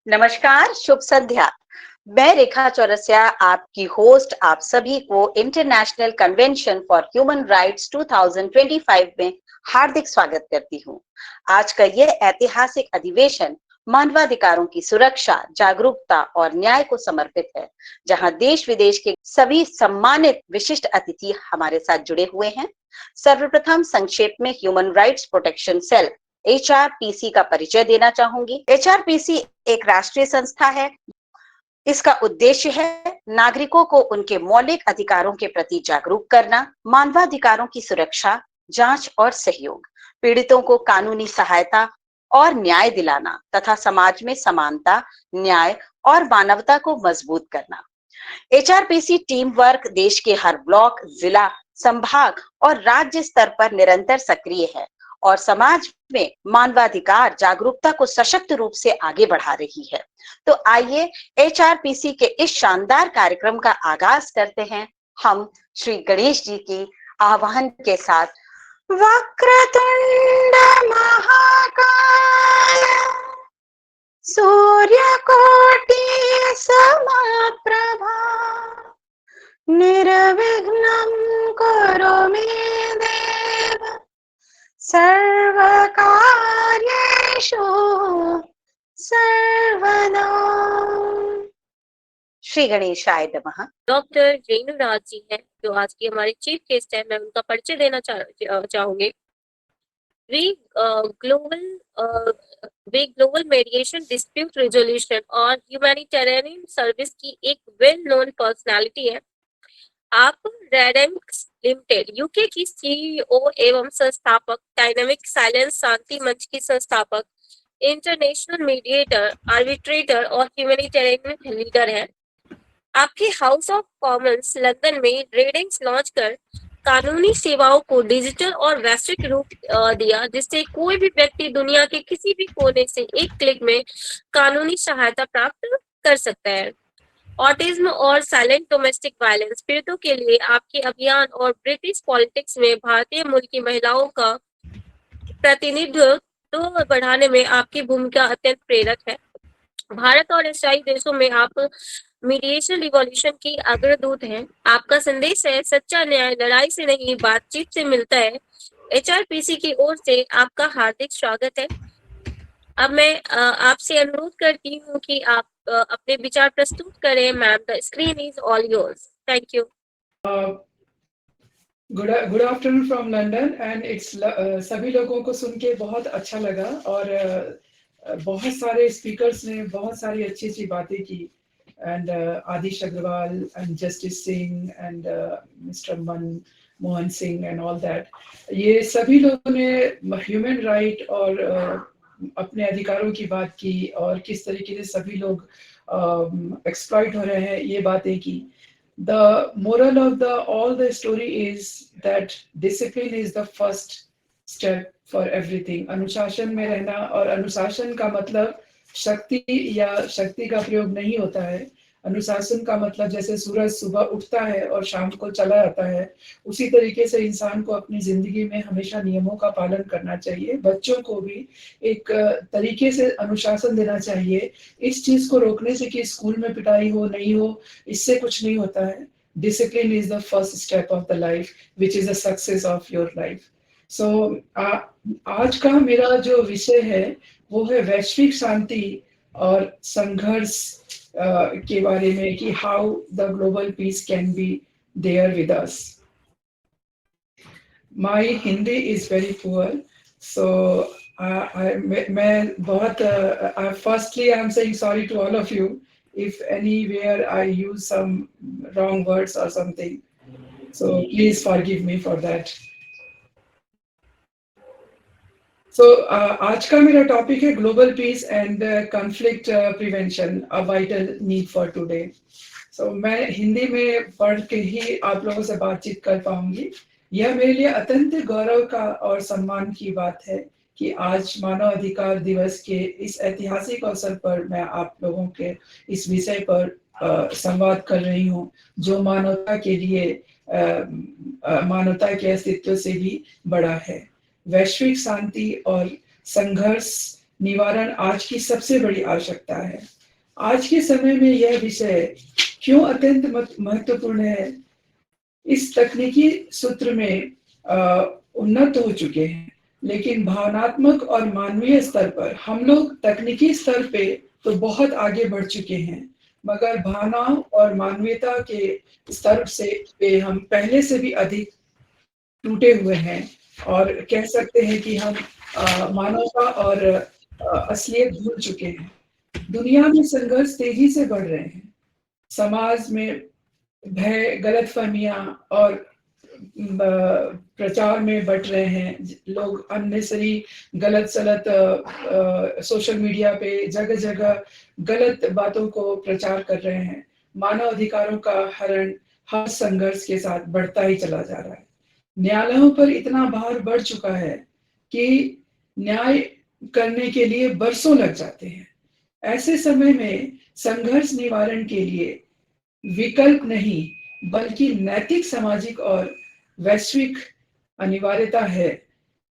नमस्कार, शुभ संध्या। मैं रेखा चौरसिया, आपकी होस्ट, आप सभी को international convention for human rights 2025 में हार्दिक स्वागत करती हूँ। आज का ये ऐतिहासिक अधिवेशन मानवाधिकारों की सुरक्षा, जागरूकता और न्याय को समर्पित है, जहां देश विदेश के सभी सम्मानित विशिष्ट अतिथि हमारे साथ जुड़े हुए हैं। सर्वप्रथम संक्षेप में human rights protection cell HRPC का परिचय देना चाहूंगी। HRPC एक राष्ट्रीय संस्था है। इसका उद्देश्य है नागरिकों को उनके मौलिक अधिकारों के प्रति जागरूक करना, मानवाधिकारों की सुरक्षा, जांच और सहयोग, पीड़ितों को कानूनी सहायता और न्याय दिलाना तथा समाज में समानता, न्याय और मानवता को मजबूत करना। HRPC टीम वर्क देश के हर ब्लॉक, जिला, संभाग और राज्य स्तर पर निरंतर सक्रिय है और समाज में मानवाधिकार जागरूकता को सशक्त रूप से आगे बढ़ा रही है। तो आइए HRPC के इस शानदार कार्यक्रम का आगाज करते हैं हम श्री गणेश जी की आह्वान के साथ। वक्रतुंड महाकाय सूर्यकोटि समप्रभा निर्विघ्नं कुरु मे देव सर्वकार्येषु सर्वदा। श्री गणेशाय नमः। डॉक्टर रेणु राज जी हैं, जो आज की हमारे चीफ गेस्ट हैं। मैं उनका परिचय देना चाहूंगी। वे ग्लोबल मेडिएशन, डिस्प्यूट रेजोल्यूशन और ह्यूमैनिटेरियन सर्विस की एक वेल नोन पर्सनालिटी है। आप रेडेम्स लिमिटेड यूके की CEO एवं संस्थापक, डायनामिक साइलेंस शांति मंच की संस्थापक, इंटरनेशनल मीडिएटर, आर्बिट्रेटर और ह्यूमैनिटेरियन लीडर हैं। आपके हाउस ऑफ कॉमन्स लंदन में रेडिंग्स लॉन्च कर कानूनी सेवाओं को डिजिटल और वैश्विक रूप दिया, जिससे कोई भी व्यक्ति दुनिया के किसी भी कोने से एक क्लिक में कानूनी सहायता प्राप्त कर सकता है। ऑटिज्म और साइलेंट डोमेस्टिक वायलेंस पीड़ितों के लिए आपके अभियान और ब्रिटिश पॉलिटिक्स में भारतीय मूल की महिलाओं का प्रतिनिधित्व बढ़ाने में आपकी भूमिका अत्यंत प्रेरक है। भारत और एशियाई देशों में आप मीडिएशन रिवॉल्यूशन की अग्रदूत हैं। आपका संदेश है सच्चा न्याय लड़ाई से नहीं बातचीत से मिलता है। HRPC की ओर से आपका हार्दिक स्वागत है। अब मैं आपसे अनुरोध करती हूँ कि आप अपने विचार प्रस्तुत करें। Ma'am, the screen is all yours. Thank you. Good afternoon from London and it's सभी लोगों को सुन के बहुत अच्छा लगा और बहुत सारे स्पीकर्स ने बहुत सारी अच्छी अच्छी बातें की and Adish Agarwal and justice Singh and Mr Mohan Singh and all that. ये सभी लोगों ने ह्यूमन राइट और अपने अधिकारों की बात की और किस तरीके से सभी लोग एक्सप्लॉइट हो रहे हैं ये बातें की। The moral of all the story is that discipline is the first step for everything. अनुशासन में रहना, और अनुशासन का मतलब शक्ति या शक्ति का प्रयोग नहीं होता है। अनुशासन का मतलब जैसे सूरज सुबह उठता है और शाम को चला जाता है, उसी तरीके से इंसान को अपनी जिंदगी में हमेशा नियमों का पालन करना चाहिए। बच्चों को भी एक तरीके से अनुशासन देना चाहिए। इस चीज को रोकने से कि स्कूल में पिटाई हो नहीं हो, इससे कुछ नहीं होता है। Discipline is the first step of the life which is the success of your life. So आज का मेरा जो विषय है वो है वैश्विक शांति और संघर्ष के बारे में, कि how the global peace can be there with us. My Hindi is very poor, so मैं बहुत firstly I am saying sorry to all of you if anywhere I use some wrong words or something, so please forgive me for that. So आज का मेरा topic है global peace and conflict prevention, a vital need for today. So मैं हिंदी में पढ़ के ही आप लोगों से बातचीत कर पाऊंगी। यह मेरे लिए अत्यंत गौरव का और सम्मान की बात है कि आज मानव अधिकार दिवस के इस ऐतिहासिक अवसर पर मैं आप लोगों के इस विषय पर संवाद कर रही हूँ, जो मानवता के लिए मानवता के अस्तित्व से भी बड़ा है। वैश्विक शांति और संघर्ष निवारण आज की सबसे बड़ी आवश्यकता है। आज के समय में यह विषय क्यों अत्यंत महत्वपूर्ण है? इस तकनीकी सूत्र में उन्नत हो चुके हैं, लेकिन भावनात्मक और मानवीय स्तर पर हम लोग तकनीकी स्तर पे तो बहुत आगे बढ़ चुके हैं, मगर भावनाओं और मानवीयता के स्तर से पे हम पहले से भी अधिक टूटे हुए हैं और कह सकते हैं कि हम मानवता और असलियत भूल चुके हैं। दुनिया में संघर्ष तेजी से बढ़ रहे हैं। समाज में भय, गलतफहमियां और प्रचार में बट रहे हैं। लोग अननेसरी गलत सलत सोशल मीडिया पे जगह जगह गलत बातों को प्रचार कर रहे हैं। मानव अधिकारों का हरण हर संघर्ष के साथ बढ़ता ही चला जा रहा है। न्यायालयों पर इतना भार बढ़ चुका है कि न्याय करने के लिए बरसों लग जाते हैं। ऐसे समय में संघर्ष निवारण के लिए विकल्प नहीं बल्कि नैतिक, सामाजिक और वैश्विक अनिवार्यता है,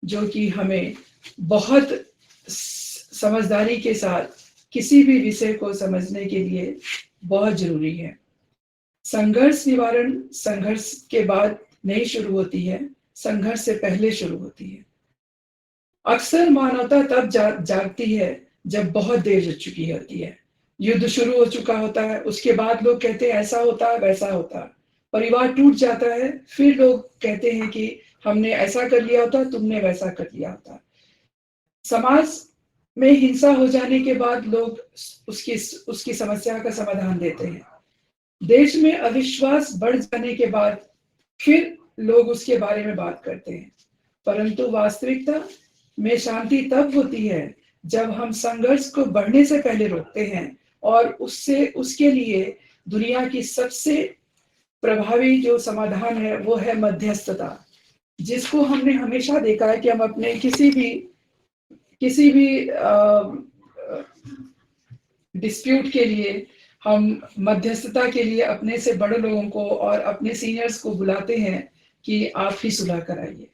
जो कि हमें बहुत समझदारी के साथ किसी भी विषय को समझने के लिए बहुत जरूरी है। संघर्ष निवारण संघर्ष के बाद नहीं शुरू होती है, संघर्ष से पहले शुरू होती है। अक्सर मानवता तब जागती है जब बहुत देर हो चुकी होती है। युद्ध शुरू हो चुका होता है, उसके बाद लोग कहते हैं ऐसा होता वैसा होता। परिवार टूट जाता है, फिर लोग कहते हैं कि हमने ऐसा कर लिया होता, तुमने वैसा कर लिया होता। समाज में हिंसा हो जाने के बाद लोग उसकी समस्या का समाधान देते हैं। देश में अविश्वास बढ़ जाने के बाद फिर लोग उसके बारे में बात करते हैं। परंतु वास्तविकता में शांति तब होती है जब हम संघर्ष को बढ़ने से पहले रोकते हैं, और उसके लिए दुनिया की सबसे प्रभावी जो समाधान है वो है मध्यस्थता, जिसको हमने हमेशा देखा है कि हम अपने किसी भी डिस्प्यूट के लिए हम मध्यस्थता के लिए अपने से बड़े लोगों को और अपने सीनियर्स को बुलाते हैं कि आप ही सुलह कराइए।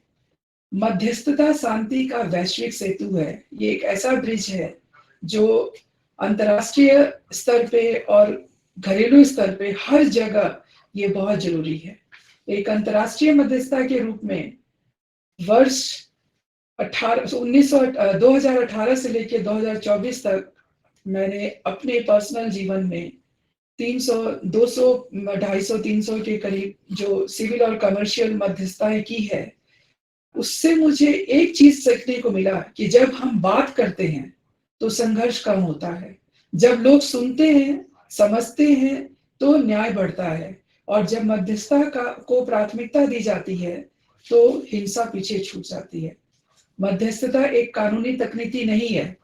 मध्यस्थता शांति का वैश्विक सेतु है। ये एक ऐसा ब्रिज है जो अंतर्राष्ट्रीय स्तर पे और घरेलू स्तर पे हर जगह ये बहुत जरूरी है। एक अंतर्राष्ट्रीय मध्यस्थता के रूप में वर्ष 2018 से लेकर 2024 तक मैंने अपने पर्सनल जीवन में 300, 200, 250, 300 के करीब जो सिविल और कमर्शियल मध्यस्थताएं की है, उससे मुझे एक चीज सीखने को मिला कि जब हम बात करते हैं तो संघर्ष कम होता है। जब लोग सुनते हैं, समझते हैं, तो न्याय बढ़ता है। और जब मध्यस्थता को प्राथमिकता दी जाती है तो हिंसा पीछे छूट जाती है। मध्यस्थता एक कानूनी तकनीकी नहीं है,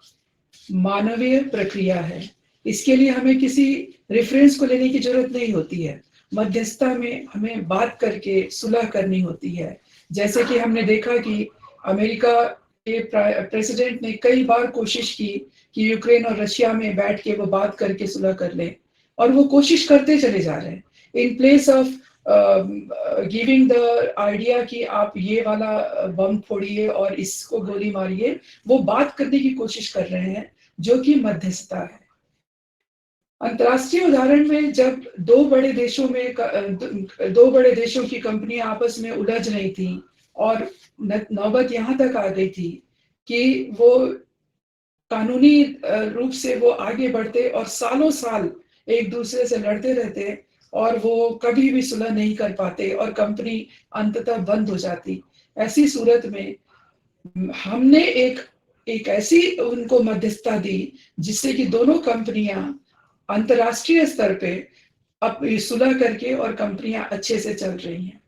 मानवीय प्रक्रिया है। इसके लिए हमें किसी रेफरेंस को लेने की जरूरत नहीं होती है। मध्यस्थता में हमें बात करके सुलह करनी होती है। जैसे कि हमने देखा कि अमेरिका के प्रेसिडेंट ने कई बार कोशिश की कि यूक्रेन और रशिया में बैठ के वो बात करके सुलह कर लें, और वो कोशिश करते चले जा रहे हैं। In place of giving the idea कि आप ये वाला बम फोड़िए और इसको गोली मारिए, वो बात करने की कोशिश कर रहे हैं, जो कि मध्यस्थता है। अंतर्राष्ट्रीय उदाहरण में जब दो बड़े देशों की कंपनियां आपस में उलझ रही थी और नौबत यहां तक आ गई थी कि वो कानूनी रूप से वो आगे बढ़ते और सालों साल एक दूसरे से लड़ते रहते, और वो कभी भी सुलह नहीं कर पाते और कंपनी अंततः बंद हो जाती। ऐसी सूरत में हमने एक ऐसी उनको मध्यस्थता दी जिससे कि दोनों कंपनियां अंतर्राष्ट्रीय स्तर पे अब सुलह करके और कंपनियां अच्छे से चल रही हैं।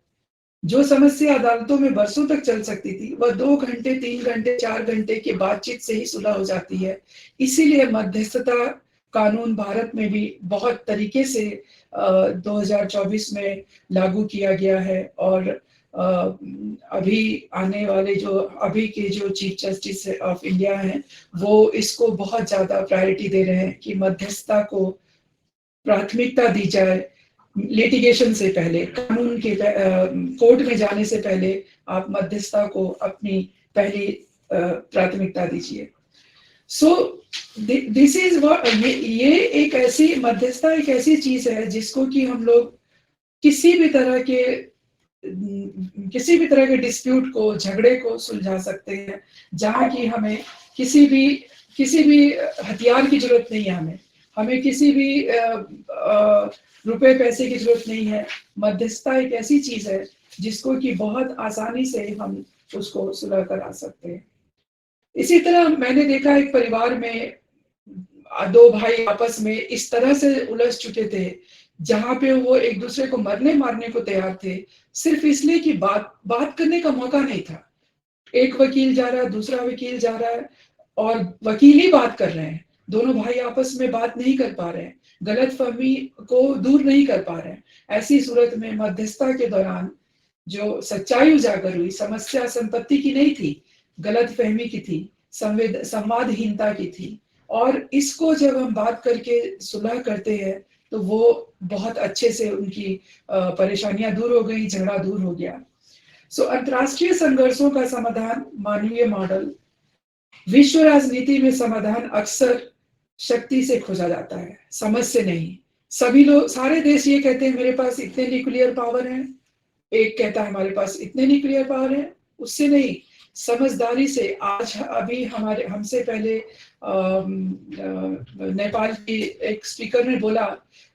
जो समस्या अदालतों में बरसों तक चल सकती थी, वह 2 घंटे, 3 घंटे, 4 घंटे की बातचीत से ही सुलह हो जाती है। इसीलिए मध्यस्थता कानून भारत में भी बहुत तरीके से 2024 में लागू किया गया है। और अभी आने वाले अभी के जो चीफ जस्टिस ऑफ इंडिया हैं, वो इसको बहुत ज्यादा प्रायोरिटी दे रहे हैं कि मध्यस्थता को प्राथमिकता दी जाए। लिटिगेशन से पहले, कानून के कोर्ट में जाने से पहले आप मध्यस्थता को अपनी पहली प्राथमिकता दीजिए। सो दिस इज ये एक ऐसी मध्यस्थता, एक ऐसी चीज है जिसको कि हम लोग किसी भी तरह के डिस्प्यूट को, झगड़े को सुलझा सकते हैं, जहाँ की हमें किसी भी हथियार की जरूरत नहीं है, हमें किसी भी रुपए पैसे की जरूरत नहीं है। मध्यस्थता एक ऐसी चीज है जिसको कि बहुत आसानी से हम उसको सुलह करा सकते हैं। इसी तरह मैंने देखा एक परिवार में दो भाई आपस में इस तरह से उलझ चुके थे, जहां पे वो एक दूसरे को मरने मारने को तैयार थे, सिर्फ इसलिए कि बात करने का मौका नहीं था। एक वकील जा रहा है, दूसरा वकील जा रहा है, और वकील ही बात कर रहे हैं, दोनों भाई आपस में बात नहीं कर पा रहे हैं, गलतफहमी को दूर नहीं कर पा रहे हैं। ऐसी सूरत में मध्यस्थता के दौरान जो सच्चाई उजागर हुई, समस्या संपत्ति की नहीं थी, गलतफहमी की थी, संवादहीनता की थी, और इसको जब हम बात करके सुलह करते हैं तो वो बहुत अच्छे से उनकी परेशानियां दूर हो गई, झगड़ा दूर हो गया। सो अंतरराष्ट्रीय संघर्षों का समाधान मानवीय मॉडल। विश्व राजनीति में समाधान अक्सर शक्ति से खोजा जाता है, समझ से नहीं। सभी लोग, सारे देश ये कहते हैं मेरे पास इतने न्यूक्लियर पावर हैं, एक कहता है हमारे पास इतने न्यूक्लियर पावर हैं, उससे नहीं, समझदारी से। आज अभी हमसे पहले नेपाल की एक स्पीकर ने बोला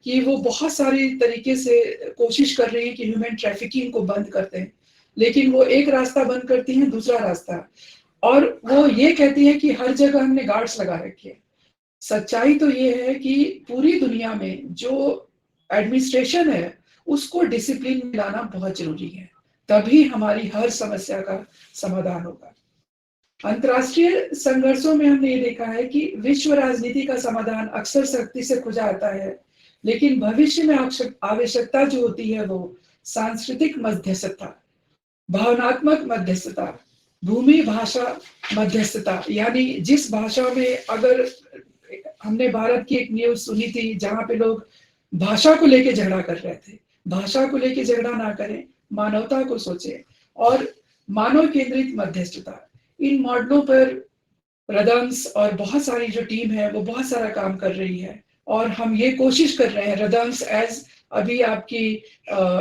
कि वो बहुत सारी तरीके से कोशिश कर रही है कि ह्यूमन ट्रैफिकिंग को बंद करते हैं, लेकिन वो एक रास्ता बंद करती हैं, दूसरा रास्ता, और वो ये कहती है कि हर जगह हमने गार्ड्स लगा रखे हैं। सच्चाई तो ये है कि पूरी दुनिया में जो एडमिनिस्ट्रेशन है उसको डिसिप्लिन में लाना बहुत जरूरी है, तभी हमारी हर समस्या का समाधान होगा। अंतरराष्ट्रीय संघर्षों में हमने ये देखा है कि विश्व राजनीति का समाधान अक्सर शक्ति से खोजा आता है, लेकिन भविष्य में आवश्यकता जो होती है वो सांस्कृतिक मध्यस्थता, भावनात्मक मध्यस्थता, भूमि भाषा मध्यस्थता। यानी जिस भाषा में, अगर हमने भारत की एक न्यूज सुनी थी जहां पे लोग भाषा को लेके झगड़ा कर रहे थे, भाषा को लेके झगड़ा ना करें, मानवता को सोचें, और मानव केंद्रित मध्यस्थता। इन मॉडलों पर रदम्स और बहुत सारी जो टीम है वो बहुत सारा काम कर रही है, और हम ये कोशिश कर रहे हैं रदम्स एज, अभी आपकी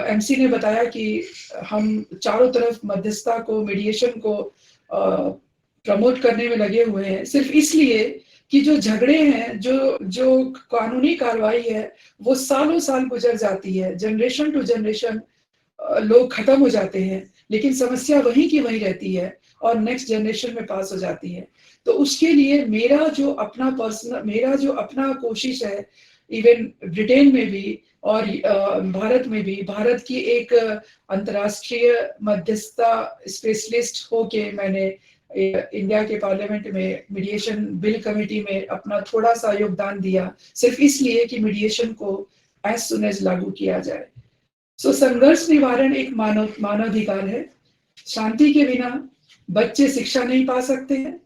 एमसी ने बताया कि हम चारों तरफ मध्यस्थता को, मीडिएशन को प्रमोट करने में लगे हुए हैं, सिर्फ इसलिए कि जो झगड़े हैं, जो कानूनी कार्रवाई है वो सालों साल गुजर जाती है, जनरेशन टू जनरेशन लोग खत्म हो जाते हैं, लेकिन समस्या वहीं की वहीं रहती है और नेक्स्ट जनरेशन में पास हो जाती है। तो उसके लिए मेरा जो अपना कोशिश है, इवन ब्रिटेन में भी और भारत में भी, भारत की एक अंतर्राष्ट्रीय मध्यस्थता स्पेशलिस्ट होके मैंने इंडिया के पार्लियामेंट में मीडिएशन बिल कमेटी में अपना थोड़ा सा योगदान दिया, सिर्फ इसलिए कि मीडिएशन को एज सुन एज लागू किया जाए। सो संघर्ष निवारण एक मानवाधिकार है। शांति के बिना बच्चे शिक्षा नहीं पा सकते हैं।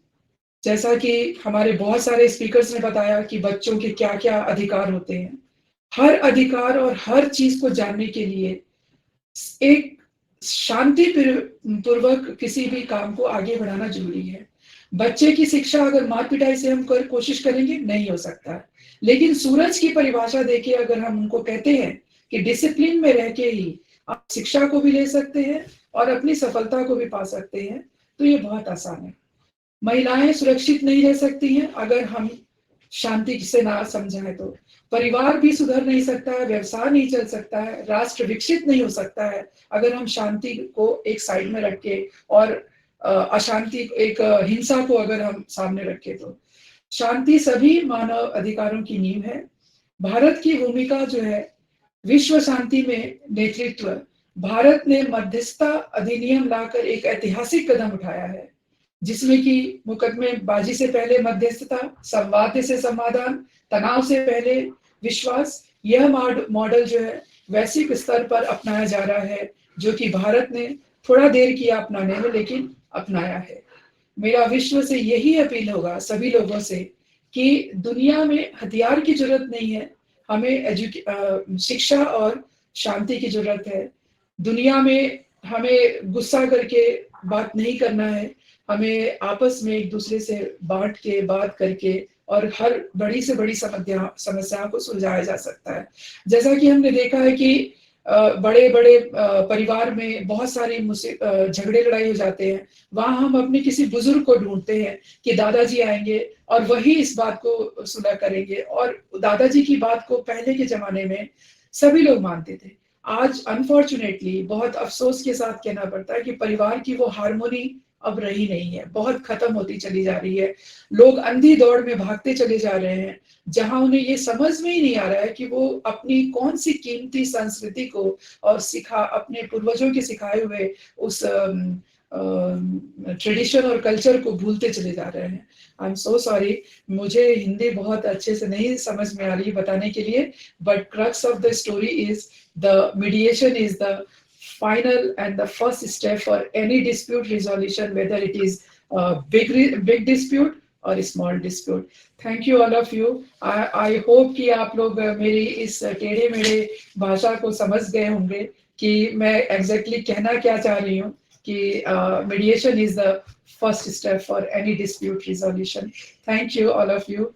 जैसा कि हमारे बहुत सारे स्पीकर्स ने बताया कि बच्चों के क्या क्या अधिकार होते हैं, हर अधिकार और हर चीज को जानने के लिए एक शांति पूर्वक किसी भी काम को आगे बढ़ाना जरूरी है। बच्चे की शिक्षा अगर मार पिटाई से हम कोशिश करेंगे नहीं हो सकता, लेकिन सूरज की परिभाषा देके अगर हम उनको कहते हैं कि डिसिप्लिन में रह के ही आप शिक्षा को भी ले सकते हैं और अपनी सफलता को भी पा सकते हैं, तो ये बहुत आसान है। महिलाएं सुरक्षित नहीं रह सकती हैं अगर हम शांति से ना समझाएं तो। परिवार भी सुधर नहीं सकता है, व्यवसाय नहीं चल सकता है, राष्ट्र विकसित नहीं हो सकता है अगर हम शांति को एक साइड में रख के और अशांति, एक हिंसा को अगर हम सामने रखे तो। शांति सभी मानव अधिकारों की नींव है। भारत की भूमिका जो है विश्व शांति में नेतृत्व, भारत ने मध्यस्थता अधिनियम लाकर एक ऐतिहासिक कदम उठाया है, जिसमें कि मुकदमेबाजी से पहले मध्यस्थता, संवाद से समाधान, तनाव से पहले विश्वास, यह मॉडल जो है वैश्विक स्तर पर अपनाया जा रहा है, जो कि भारत ने थोड़ा देर किया अपनाने में, लेकिन अपनाया है। मेरा विश्व से यही अपील होगा सभी लोगों से कि दुनिया में हथियार की जरूरत नहीं है, हमें शिक्षा और शांति की जरूरत है। दुनिया में हमें गुस्सा करके बात नहीं करना है, हमें आपस में एक दूसरे से बांट के बात करके और हर बड़ी से बड़ी समस्याओं को सुलझाया जा सकता है। जैसा कि हमने देखा है कि बड़े बड़े परिवार में बहुत सारी झगड़े लड़ाई हो जाते हैं, वहां हम अपने किसी बुजुर्ग को ढूंढते हैं कि दादाजी आएंगे और वही इस बात को सुलह करेंगे। और दादाजी की बात को पहले के जमाने में सभी लोग मानते थे। आज अनफॉर्चुनेटली बहुत अफसोस के साथ कहना पड़ता है कि परिवार की वो हार्मोनी अब रही नहीं है, बहुत खत्म होती चली जा रही है। लोग अंधी दौड़ में भागते चले जा रहे हैं, जहां उन्हें ये समझ में ही नहीं आ रहा है कि वो अपनी कौन सी कीमती संस्कृति को और अपने पूर्वजों के सिखाए हुए उस ट्रेडिशन और कल्चर को भूलते चले जा रहे हैं। आई एम सो सॉरी, मुझे हिंदी बहुत अच्छे से नहीं समझ में आ रही बताने के लिए, but crux of the story is the mediation is the final and the first step for any dispute resolution, whether it is a big dispute or a small dispute. Thank you all of you. I hope कि आप लोग मेरी इस टेढ़े मेढ़े भाषा को समझ गए होंगे कि मैं exactly कहना क्या चाह रही हूँ, कि mediation is the first step for any dispute resolution. Thank you all of you.